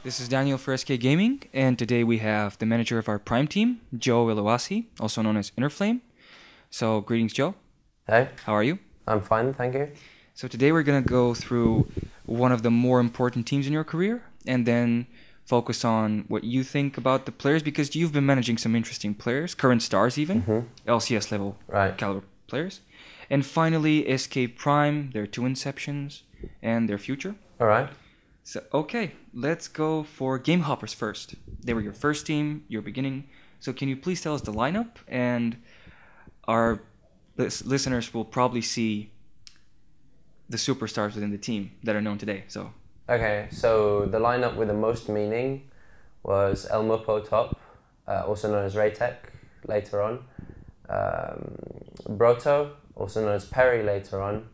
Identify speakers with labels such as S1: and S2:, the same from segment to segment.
S1: This is Daniel for SK Gaming, and today we have the manager of our Prime team, Joe Elouassi, also known as InnerFlame. So, greetings, Joe.
S2: Hey.
S1: How are you?
S2: I'm fine, thank you.
S1: So today we're going to go through one of the more important teams in your career, and then focus on what you think about the players, because you've been managing some interesting players, current stars even, LCS level caliber players. And finally, SK Prime, their two inceptions, and their future.
S2: All right.
S1: So, okay, let's go for Game Hoppers first. They were your first team, your beginning. So can you please tell us the lineup? And our listeners will probably see the superstars within the team that are known today. So
S2: Okay, so the lineup with the most meaning was El Mupo top, also known as Raytech later on. Broto, also known as Perry later on.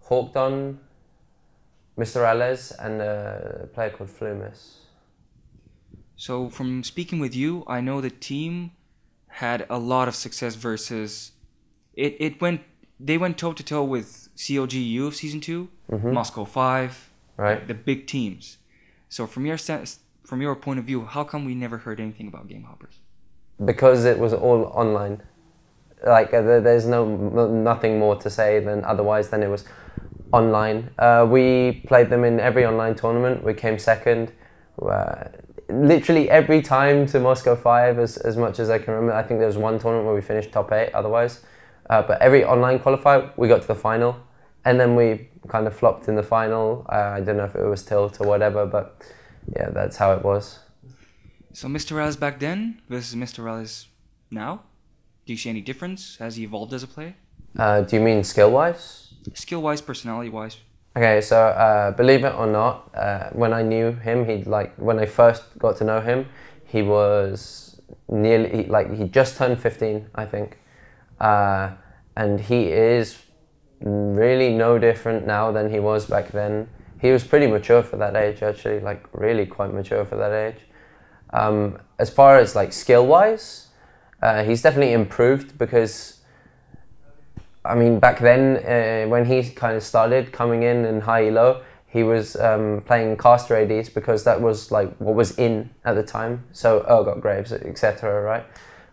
S2: Hawkdon, Mr. Alez, and a player called Flumis.
S1: So from speaking with you, I know the team had a lot of success versus they went toe to toe with COGU of Season 2, Moscow 5,
S2: right?
S1: The big teams. So from your point of view, how come we never heard anything about Game Hoppers?
S2: Because it was all online. Like there's nothing more to say than otherwise than it was online. We played them in every online tournament. We came second. Literally every time to Moscow 5, as much as I can remember. I think there was one tournament where we finished top 8 otherwise. But every online qualifier, we got to the final. And then we kind of flopped in the final. I don't know if it was tilt or whatever, but yeah, that's how it was.
S1: So Mr. Raz back then versus Mr. Raz now? Do you see any difference? Has he evolved as a player?
S2: Do you mean skill-wise?
S1: Skill-wise, personality-wise.
S2: Okay, so believe it or not, when I knew him, when I first got to know him, he was he just turned 15, I think. And he is really no different now than he was back then. He was pretty mature for that age, actually, like really quite mature for that age. As far as like skill-wise, he's definitely improved because, I mean, back then when he kind of started coming in high-elo, he was playing caster ADs because that was like what was in at the time. So Urgot Graves, etc. Right,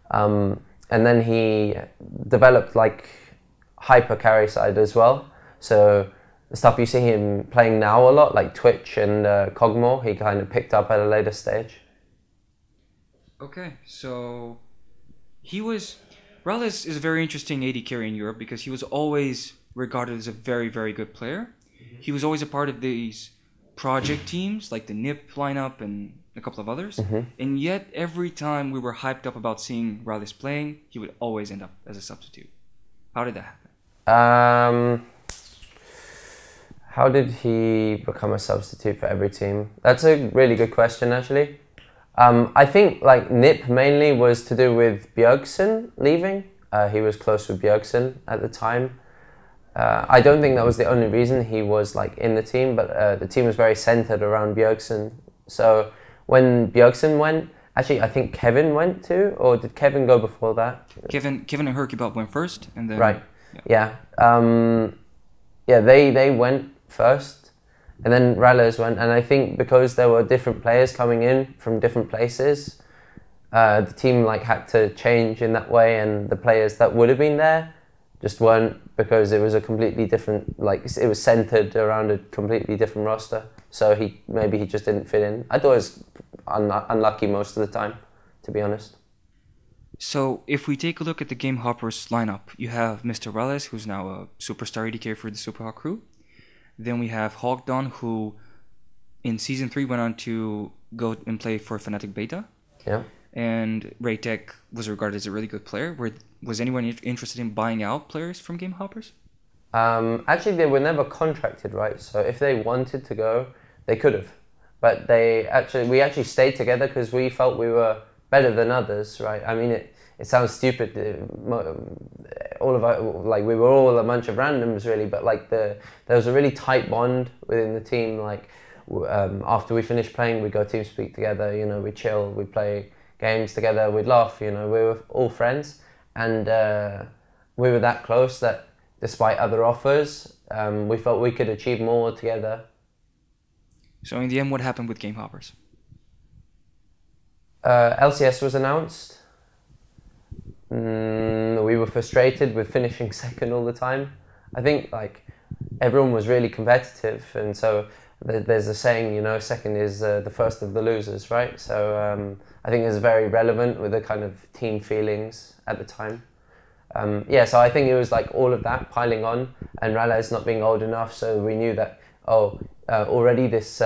S2: and then he developed like hyper carry side as well. So the stuff you see him playing now a lot, like Twitch and Cogmore, he kind of picked up at a later stage.
S1: Okay, so Rallis is a very interesting AD carry in Europe because he was always regarded as a very, very good player. He was always a part of these project teams like the NIP lineup and a couple of others. And yet every time we were hyped up about seeing Rallis playing, he would always end up as a substitute. How did that happen?
S2: How did he become a substitute for every team? That's a really good question, actually. I think like NIP mainly was to do with Bjergsen leaving. He was close with Bjergsen at the time. I don't think that was the only reason he was like in the team, but the team was very centered around Bjergsen. So when Bjergsen went, actually I think Kevin went too, or did Kevin go before that?
S1: Kevin and Herkibab went first, and then
S2: right. Yeah. They went first. And then Rallis went, and I think because there were different players coming in from different places, the team like had to change in that way, and the players that would have been there just weren't, because it was a completely different, like it was centered around a completely different roster. So maybe he just didn't fit in. I thought it was unlucky most of the time, to be honest.
S1: So if we take a look at the Game Hoppers lineup, you have Mr. Rallis, who's now a superstar ADK for the Superhawk crew. Then we have Hawkdon, who in Season 3 went on to go and play for Fnatic Beta.
S2: Yeah.
S1: And Raytech was regarded as a really good player. Was anyone interested in buying out players from Game Hoppers?
S2: Actually, they were never contracted, right? So if they wanted to go, they could have. But we actually stayed together because we felt we were better than others, right? I mean, it sounds stupid. All of our, like we were all a bunch of randoms, really. But like there was a really tight bond within the team. Like after we finished playing, we'd go team speak together. You know, we chill, we play games together, we'd laugh. You know, we were all friends, and we were that close that despite other offers, we felt we could achieve more together.
S1: So in the end, what happened with Game Hoppers?
S2: LCS was announced. We were frustrated with finishing second all the time. I think like everyone was really competitive, and so there's a saying, you know, second is the first of the losers, right? So I think it's very relevant with the kind of team feelings at the time. Yeah, so I think it was like all of that piling on, and Ralles not being old enough, so we knew that already this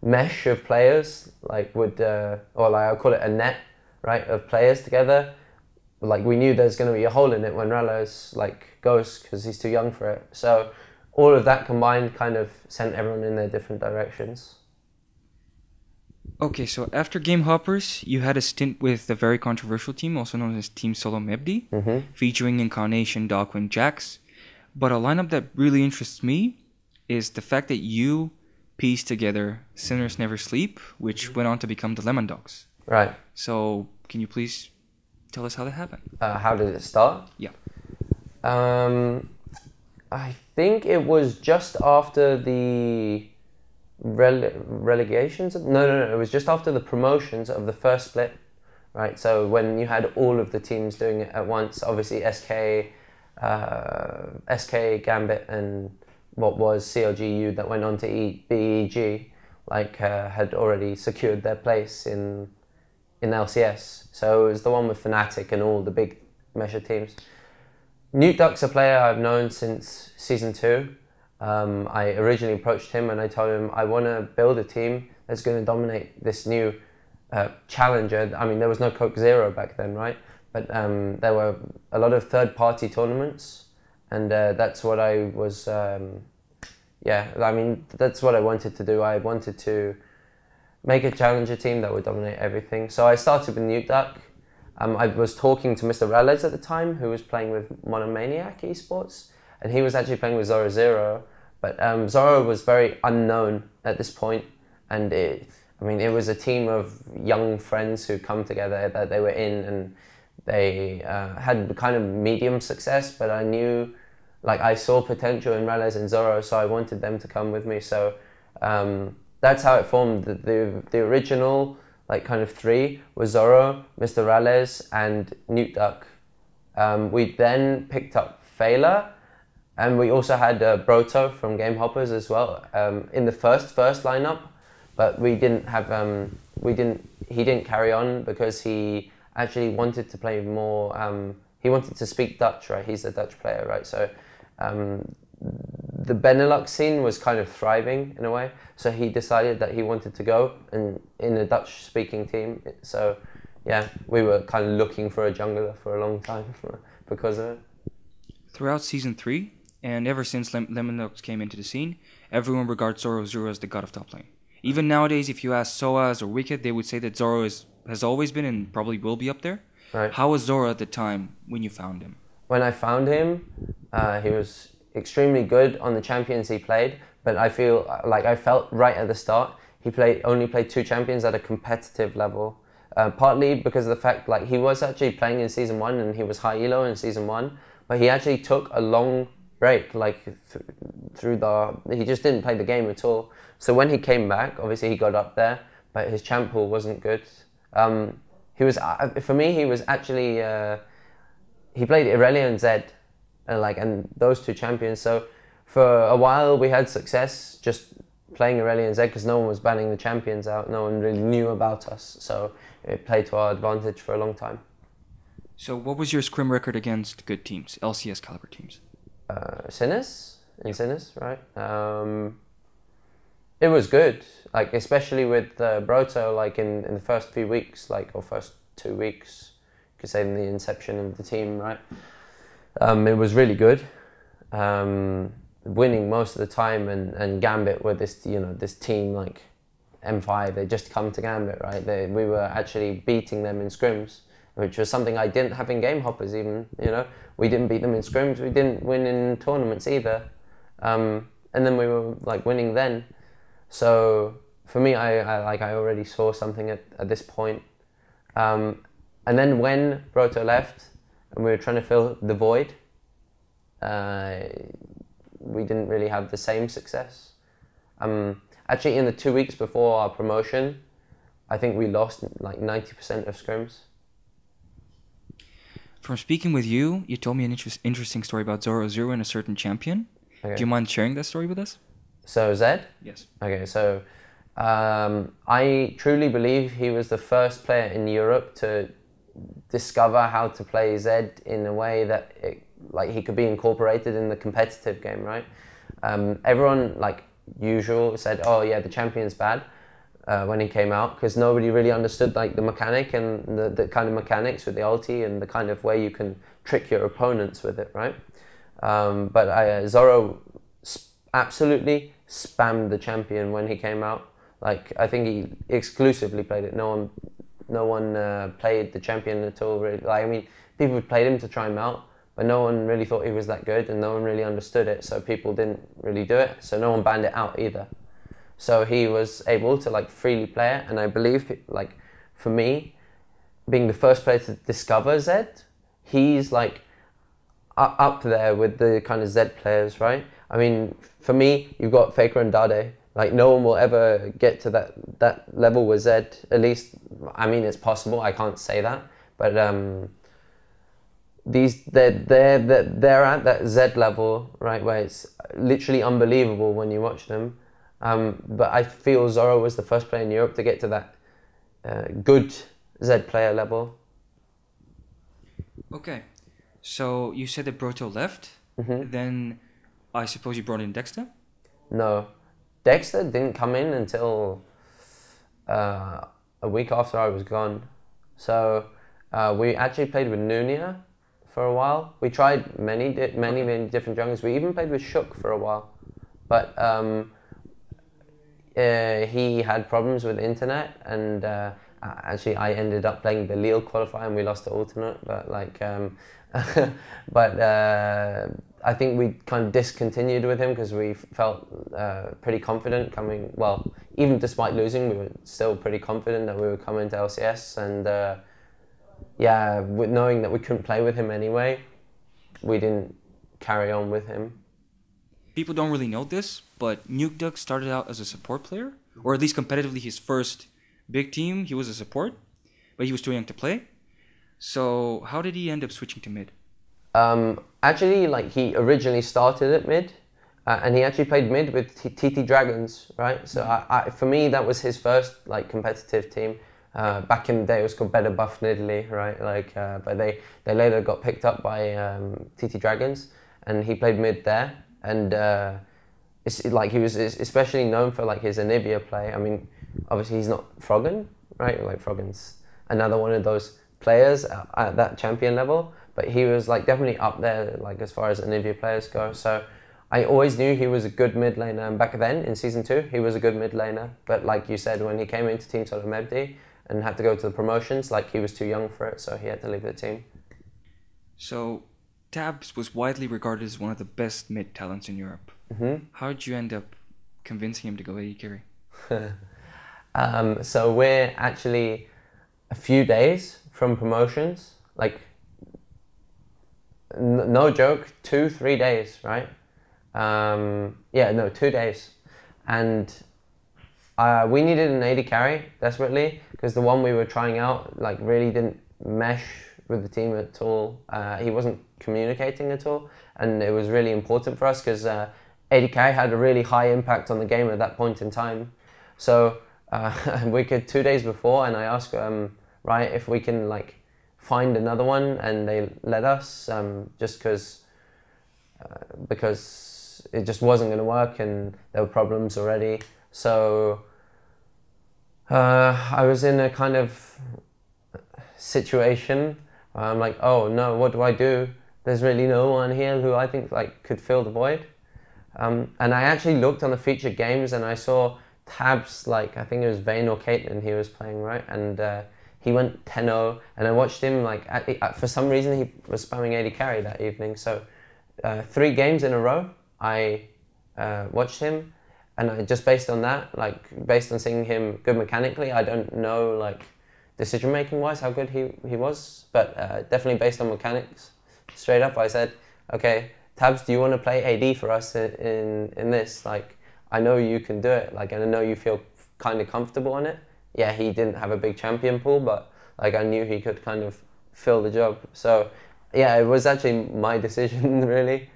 S2: mesh of players like would or like I'll call it a net, right, of players together. Like we knew there's going to be a hole in it when Ralles like goes because he's too young for it. So all of that combined kind of sent everyone in their different directions.
S1: Okay, so after Game Hoppers, you had a stint with the very controversial team, also known as Team Solo Mebdi, featuring Incarnation, Darkwing, Jax. But a lineup that really interests me is the fact that you pieced together Sinners Never Sleep, which went on to become the Lemon Dogs.
S2: Right.
S1: So can you please tell us how that happened?
S2: How did it start?
S1: Yeah.
S2: I think it was just after the relegations. No. It was just after the promotions of the first split, right? So when you had all of the teams doing it at once, obviously SK, Gambit, and what was CLGU that went on to BEG, like had already secured their place in LCS. So it was the one with Fnatic and all the big measure teams. Newt Duck's a player I've known since Season 2. I originally approached him and I told him I want to build a team that's going to dominate this new challenger. I mean, there was no Coke Zero back then, right? But there were a lot of third-party tournaments, and that's what I was, that's what I wanted to do. I wanted to make a challenger team that would dominate everything. So I started with Newt Duck. I was talking to Mr. Ralles at the time, who was playing with Monomaniac Esports, and he was actually playing with Zoro Zero. But Zoro was very unknown at this point, and it was a team of young friends who come together that they were in, and they had kind of medium success, but I knew, like I saw potential in Ralles and Zoro, so I wanted them to come with me. So that's how it formed. The original like kind of three was Zoro, Mr. Ralles, and Newt Duck. We then picked up Fela, and we also had Broto from Game Hoppers as well in the first lineup, but we didn't have he didn't carry on because he actually wanted to play more. He wanted to speak Dutch, right? He's a Dutch player, right? So the Benelux scene was kind of thriving in a way. So he decided that he wanted to go in a Dutch-speaking team. So yeah, we were kind of looking for a jungler for a long time because of it.
S1: Throughout Season 3, and ever since Lemon Dogs came into the scene, everyone regards Zoro Zero as the god of top lane. Even nowadays, if you ask Soaz or Wicked, they would say that Zoro has always been and probably will be up there.
S2: Right.
S1: How was Zoro at the time when you found him?
S2: When I found him, he was extremely good on the champions he played, but I felt right at the start he only played 2 champions at a competitive level. Partly because of the fact like he was actually playing in Season 1 and he was high elo in Season 1, but he actually took a long break, like he just didn't play the game at all. So when he came back, obviously he got up there, but his champ pool wasn't good. He was for me. He was actually he played Irelia and Zed, and those 2 champions. So for a while we had success just playing Irelia and Zed because no one was banning the champions out. No one really knew about us, so it played to our advantage for a long time.
S1: So what was your scrim record against good teams, LCS caliber teams?
S2: Sinners, right? It was good, like especially with Broto, like in the first few weeks, or first 2 weeks, you could say in the inception of the team, right? It was really good, winning most of the time, and Gambit were this team like M5. They just come to Gambit, right? We were actually beating them in scrims, which was something I didn't have in Game Hoppers even. We didn't beat them in scrims. We didn't win in tournaments either, and then we were like winning then. So for me, I already saw something at this point. And then when Broto left and we were trying to fill the void, we didn't really have the same success. Actually, in the 2 weeks before our promotion, I think we lost like 90% of scrims.
S1: From speaking with you, you told me an interesting story about Zoro Zero and a certain champion.
S2: Okay.
S1: Do you mind sharing that story with us?
S2: So Zed?
S1: Yes.
S2: Okay, so I truly believe he was the first player in Europe to discover how to play Zed in a way that he could be incorporated in the competitive game, right? Everyone, like usual, said, oh yeah, the champion's bad when he came out, because nobody really understood like the mechanic and the kind of mechanics with the ulti and the kind of way you can trick your opponents with it, right? But Zoro absolutely spammed the champion when he came out. Like, I think he exclusively played it. No one played the champion at all, really. Like, I mean, people played him to try him out, but no one really thought he was that good, and no one really understood it, so people didn't really do it. So no one banned it out either. So he was able to like freely play it, and I believe, like, for me, being the first player to discover Zed, he's like up there with the kind of Zed players, right? I mean, for me, you've got Faker and Dade. Like, no one will ever get to that level with Zed. At least, I mean, it's possible. I can't say that, but they're at that Zed level, right, where it's literally unbelievable when you watch them. But I feel Zoro was the first player in Europe to get to that good Zed player level.
S1: Okay, so you said that Broto left.
S2: Mm-hmm.
S1: Then I suppose you brought in Dexter?
S2: No, Dexter didn't come in until a week after I was gone. So we actually played with Nunia for a while. We tried many different junglers. We even played with Shook for a while, but he had problems with internet, and actually I ended up playing the Lille qualifier and we lost the alternate. But like, I think we kind of discontinued with him because we felt pretty confident coming. Well, even despite losing, we were still pretty confident that we would come into LCS, and yeah, with knowing that we couldn't play with him anyway, we didn't carry on with him.
S1: People don't really know this, but Nukeduck started out as a support player, or at least competitively his first big team, he was a support, but he was too young to play. So how did he end up switching to mid?
S2: Actually, like, he originally started at mid, and he actually played mid with TT Dragons, right? So for me, that was his first like competitive team. Back in the day, it was called Better Buff Nidalee, right? Like, but they later got picked up by TT Dragons, and he played mid there. And it's like he was especially known for like his Anivia play. I mean, obviously he's not Froggen, right? Like, Froggen's another one of those players at that champion level, but he was like definitely up there, like, as far as Anivia players go. So I always knew he was a good mid laner, and back then in season 2 he was a good mid laner. But like you said, when he came into Team Solo Mebdi and had to go to the promotions, like, he was too young for it, so he had to leave the team.
S1: So Tabs was widely regarded as one of the best mid talents in Europe.
S2: Mm-hmm.
S1: How did you end up convincing him to go AD carry?
S2: So we're actually a few days from promotions, like, no joke, 2-3 days, right? 2 days. And we needed an AD carry desperately, because the one we were trying out like really didn't mesh with the team at all. He wasn't communicating at all, and it was really important for us because AD carry had a really high impact on the game at that point in time. So we could 2 days before, and I asked right, if we can like find another one, and they let us, just because it just wasn't going to work and there were problems already. So I was in a kind of situation where I'm like, oh no, what do I do? There's really no one here who I think like could fill the void. And I actually looked on the featured games, and I saw Tabs, like, I think it was Vayne or Caitlyn he was playing, right? And he went 10-0, and I watched him, like, for some reason he was spamming AD carry that evening. So 3 games in a row, I watched him, and I just based on that, like, based on seeing him good mechanically, I don't know, like, decision-making wise how good he was, but definitely based on mechanics, straight up I said, okay, Tabs, do you want to play AD for us in this? Like, I know you can do it, like, and I know you feel kind of comfortable on it. yeah, he didn't have a big champion pool, but like I knew he could kind of fill the job. So yeah, it was actually my decision really.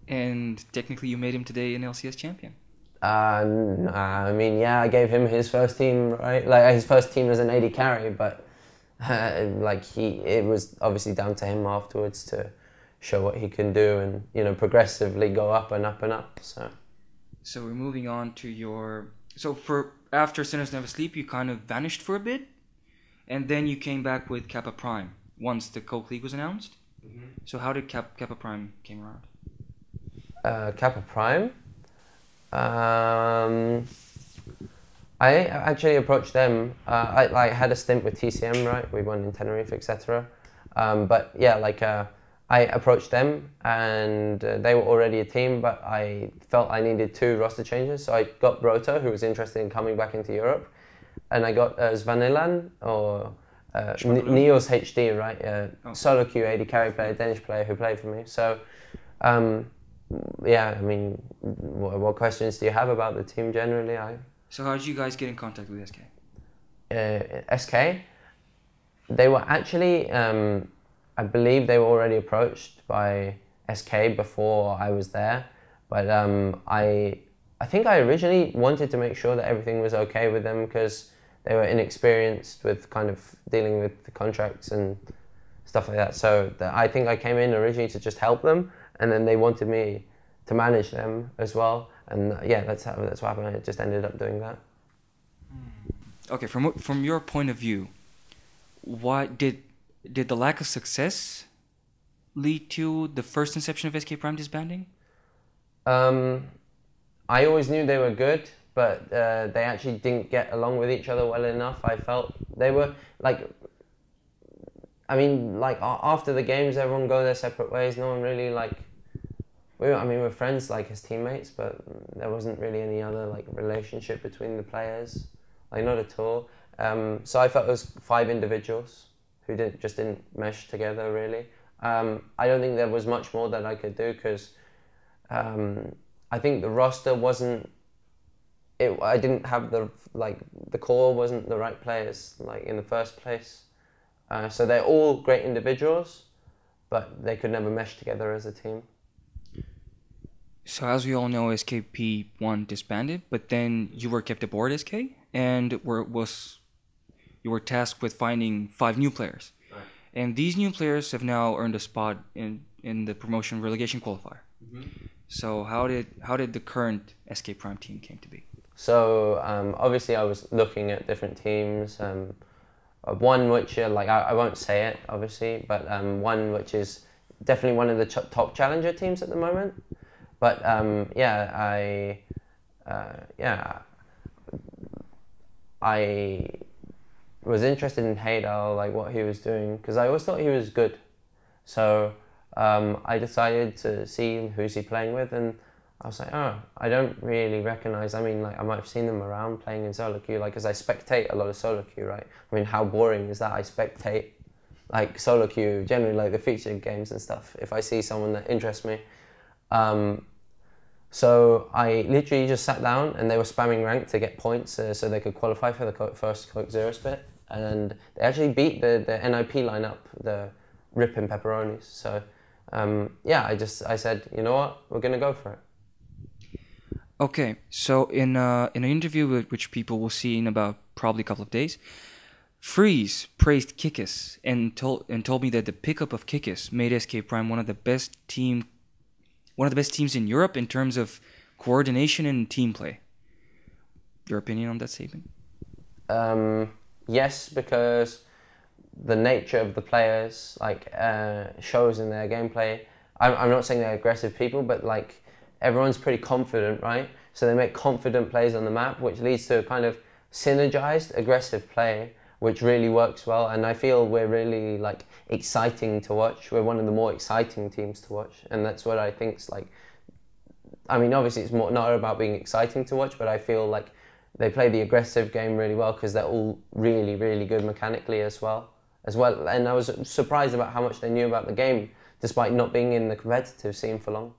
S1: And technically, you made him today an LCS champion.
S2: I mean, yeah, I gave him his first team, right? Like his first team as an AD carry, but it was obviously down to him afterwards to show what he can do and, you know, progressively go up and up and up.
S1: So we're moving on to your... So for after Sinners Never Sleep, you kind of vanished for a bit, and then you came back with Kappa Prime once the Coke League was announced. Mm-hmm. So how did Kappa Prime came around?
S2: Kappa Prime? I actually approached them. I had a stint with TCM, right? We won in Tenerife, etc. But yeah, I approached them, and they were already a team, but I felt I needed 2 roster changes. So I got Broto, who was interested in coming back into Europe, and I got Svanilan, or Neos HD, right? Solo queue AD carry player, Danish player who played for me. So yeah, I mean, what questions do you have about the team generally?
S1: So how did you guys get in contact with SK?
S2: SK? They were actually, I believe they were already approached by SK before I was there. But I think I originally wanted to make sure that everything was okay with them because they were inexperienced with kind of dealing with the contracts and stuff like that. So I think I came in originally to just help them, and then they wanted me to manage them as well. And yeah, that's what happened. I just ended up doing that.
S1: Okay, from your point of view, why did the lack of success lead to the first inception of SK Prime disbanding?
S2: I always knew they were good, but they actually didn't get along with each other well enough. I felt they were like, I mean, like after the games, everyone go their separate ways. No one really like. We're friends like as teammates, but there wasn't really any other like relationship between the players, like not at all. So I felt it was 5 individuals who didn't mesh together really. I don't think there was much more that I could do because I think the roster wasn't. I didn't have the core wasn't the right players like in the first place. So they're all great individuals, but they could never mesh together as a team.
S1: So as we all know, SKP1 disbanded, but then you were kept aboard SK, and you were tasked with finding 5 new players. Right. And these new players have now earned a spot in the promotion relegation qualifier. Mm-hmm. So how did the current SK Prime team came to be?
S2: So obviously I was looking at different teams. One which I won't say it obviously, but one which is definitely one of the top challenger teams at the moment. But I was interested in Haydal, like what he was doing, because I always thought he was good. So I decided to see who's he playing with, and I was like, oh, I don't really recognize. I mean, like I might have seen them around playing in solo queue, like because I spectate a lot of solo queue, right? I mean, how boring is that? I spectate like solo queue, generally like the featured games and stuff. If I see someone that interests me. So I literally just sat down and they were spamming rank to get points so they could qualify for the first Coke Zero split. And they actually beat the NIP lineup, the Rip and Pepperonis. So I said, you know what, we're going to go for it.
S1: Okay, so in an interview which people will see in about probably a couple of days, Freeze praised Kikis and told me that the pickup of Kikis made SK Prime one of the best teams in Europe in terms of coordination and team play. Your opinion on that statement?
S2: Yes, because the nature of the players shows in their gameplay. I'm not saying they're aggressive people, but like everyone's pretty confident, right? So they make confident plays on the map, which leads to a kind of synergized aggressive play, which really works well. And I feel we're really like exciting to watch. We're one of the more exciting teams to watch, and that's what I think's like. I mean, obviously it's not about being exciting to watch, but I feel like they play the aggressive game really well because they're all really, really good mechanically as well. And I was surprised about how much they knew about the game, despite not being in the competitive scene for long.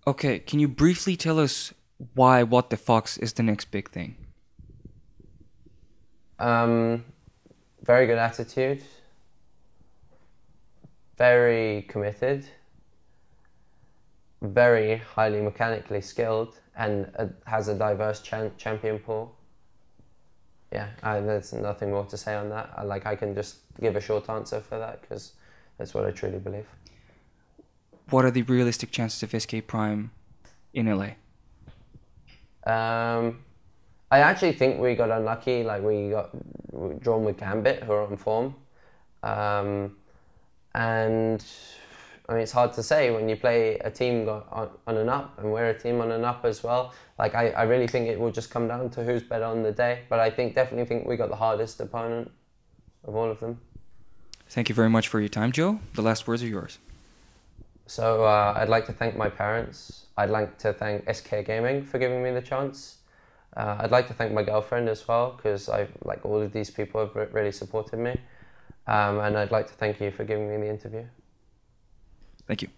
S1: Okay, can you briefly tell us why What the Fox is the next big thing?
S2: Very good attitude. Very committed. Very highly mechanically skilled, and has a diverse champion pool. Yeah, there's nothing more to say on that. I can just give a short answer for that because that's what I truly believe.
S1: What are the realistic chances of SK Prime in LA?
S2: I actually think we got unlucky. Like we got drawn with Gambit, who are on form, and I mean it's hard to say when you play a team on an up, and we're a team on an up as well. Like I really think it will just come down to who's better on the day. But I definitely think we got the hardest opponent of all of them.
S1: Thank you very much for your time, Joe. The last words are yours.
S2: So I'd like to thank my parents. I'd like to thank SK Gaming for giving me the chance. I'd like to thank my girlfriend as well, because all of these people have really supported me. And I'd like to thank you for giving me the interview.
S1: Thank you.